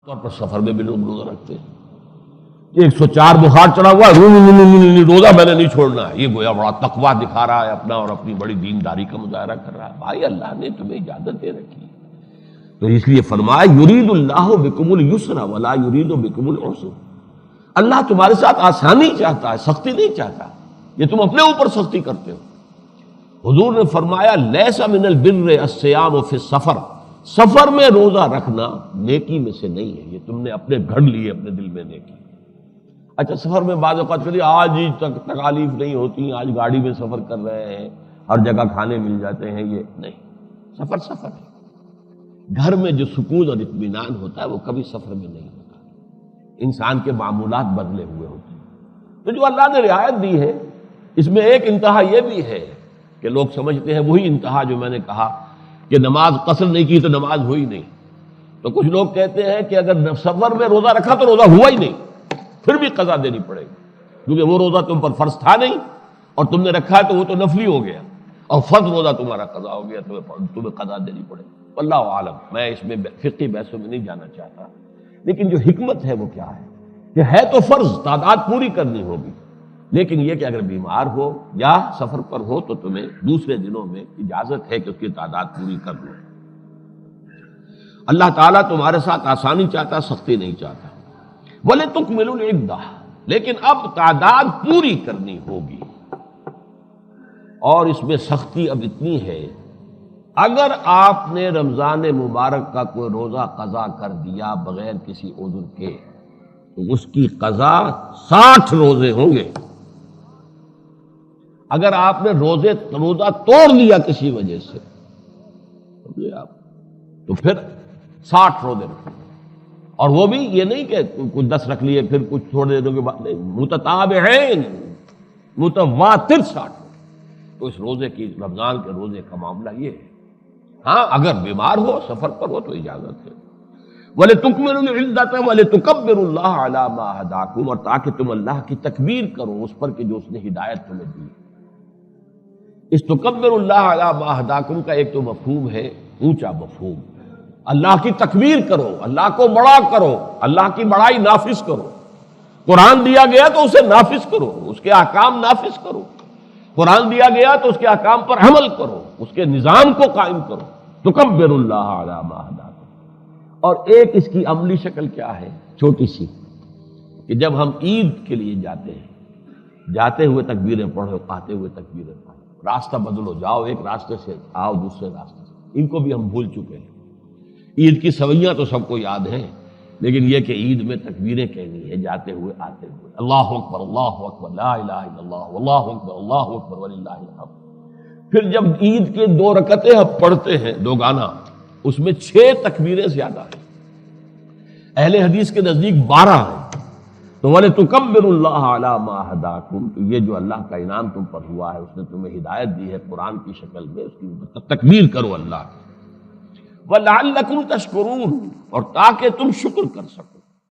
طور پر سفر میں بھی لوگ روزہ رکھتے ہیں. 104 بخار چڑھا ہوا ہے، روزہ میں نے نہیں چھوڑنا ہے. یہ گویا بڑا تقویٰ دکھا رہا ہے اپنا اور اپنی بڑی دینداری کا مظاہرہ کر رہا ہے. بھائی اللہ نے تمہیں اجازت دے رکھی ہے، تو اس لیے فرمایا یرید اللہ بکم الیسر ولا یرید بکم العسر. اللہ تمہارے ساتھ آسانی چاہتا ہے، سختی نہیں چاہتا. یہ تم اپنے اوپر سختی کرتے ہو. حضور نے فرمایا لیس من البر الصیام فی السفر، سفر میں روزہ رکھنا نیکی میں سے نہیں ہے. یہ تم نے اپنے گھڑ لیے اپنے دل میں نیکی. اچھا سفر میں بعض اوقات کہتے آج ہی تک تکالیف نہیں ہوتی، آج گاڑی میں سفر کر رہے ہیں، ہر جگہ کھانے مل جاتے ہیں. یہ نہیں، سفر سفر ہے. گھر میں جو سکون اور اطمینان ہوتا ہے وہ کبھی سفر میں نہیں ہوتا. انسان کے معمولات بدلے ہوئے ہوتے ہیں. تو جو اللہ نے رعایت دی ہے اس میں ایک انتہا یہ بھی ہے کہ لوگ سمجھتے ہیں وہی انتہا جو میں نے کہا کہ نماز قصر نہیں کی تو نماز ہوئی نہیں. تو کچھ لوگ کہتے ہیں کہ اگر سفر میں روزہ رکھا تو روزہ ہوا ہی نہیں، پھر بھی قضا دینی پڑے گی، کیونکہ وہ روزہ تم پر فرض تھا نہیں اور تم نے رکھا ہے تو وہ تو نفلی ہو گیا، اور فرض روزہ تمہارا قضا ہو گیا، تمہیں قضا دینی پڑے گی. اللہ عالم، میں اس میں فقہی بحثوں میں نہیں جانا چاہتا، لیکن جو حکمت ہے وہ کیا ہے کہ ہے تو فرض، تعداد پوری کرنی ہوگی، لیکن یہ کہ اگر بیمار ہو یا سفر پر ہو تو تمہیں دوسرے دنوں میں اجازت ہے کہ اس کی تعداد پوری کر لو. اللہ تعالیٰ تمہارے ساتھ آسانی چاہتا، سختی نہیں چاہتا. وَلِتُكْمِلُوا الْعِدَّةَ، لیکن اب تعداد پوری کرنی ہوگی. اور اس میں سختی اب اتنی ہے، اگر آپ نے رمضان مبارک کا کوئی روزہ قضا کر دیا بغیر کسی عذر کے تو اس کی قضا 60 روزے ہوں گے. اگر آپ نے روزہ توڑ لیا کسی وجہ سے آپ تو پھر 60 روزے رکھیں. اور وہ بھی یہ نہیں کہ کچھ 10 رکھ لیے پھر کچھ تھوڑے دنوں کے بعد، نہیں، متتابعین متواتر 60. تو اس روزے کی، رمضان کے روزے کا معاملہ یہ ہے. ہاں اگر بیمار ہو، سفر پر ہو تو اجازت ہے. وَلِتُكْمِلُوا الْعِدَّةَ وَلِتُكَبِّرُوا اللَّهَ عَلَىٰ مَا هَدَاكُمْ، اور تاکہ تم اللہ کی تکبیر کرو اس پر کہ جو اس نے ہدایت تمہیں دی. اس تکبر اللہ علی ما ہداکم کا ایک تو مفہوم ہے اونچا مفہوم، اللہ کی تکبیر کرو، اللہ کو بڑا کرو، اللہ کی بڑائی نافذ کرو. قرآن دیا گیا تو اسے نافذ کرو، اس کے احکام نافذ کرو. قرآن دیا گیا تو اس کے احکام پر عمل کرو، اس کے نظام کو قائم کرو. تکبر اللہ علی ما ہداکم. اور ایک اس کی عملی شکل کیا ہے چھوٹی سی، کہ جب ہم عید کے لیے جاتے ہیں، جاتے ہوئے تکبیریں پڑھو، آتے ہوئے تکبیریں پڑھو. راستہ بدلو، جاؤ ایک راستے سے، آؤ دوسرے راستے سے. ان کو بھی ہم بھول چکے ہیں. عید کی سویاں تو سب کو یاد ہیں، لیکن یہ کہ عید میں تکبیریں کہنی ہے جاتے ہوئے آتے ہوئے. اللہ اکبر لا الہ الا اللہ اللہ اکبر وللہ الحمد. پھر جب عید کے 2 رکعتیں ہم پڑھتے ہیں، 2 گانا، اس میں 6 تکبیریں زیادہ ہیں. اہل حدیث کے نزدیک 12 ہیں. تو وَلِتُكَبِّرُوا اللَّهَ عَلَىٰ مَا هَدَاكُمْ، تو یہ جو اللہ کا انعام تم پر ہوا ہے، اس نے تمہیں ہدایت دی ہے قرآن کی شکل میں، اس کی تکبیر کرو اللہ کی. وَلَعَلَّكُمْ تَشْكُرُونَ، اور تاکہ تم شکر کر سکو.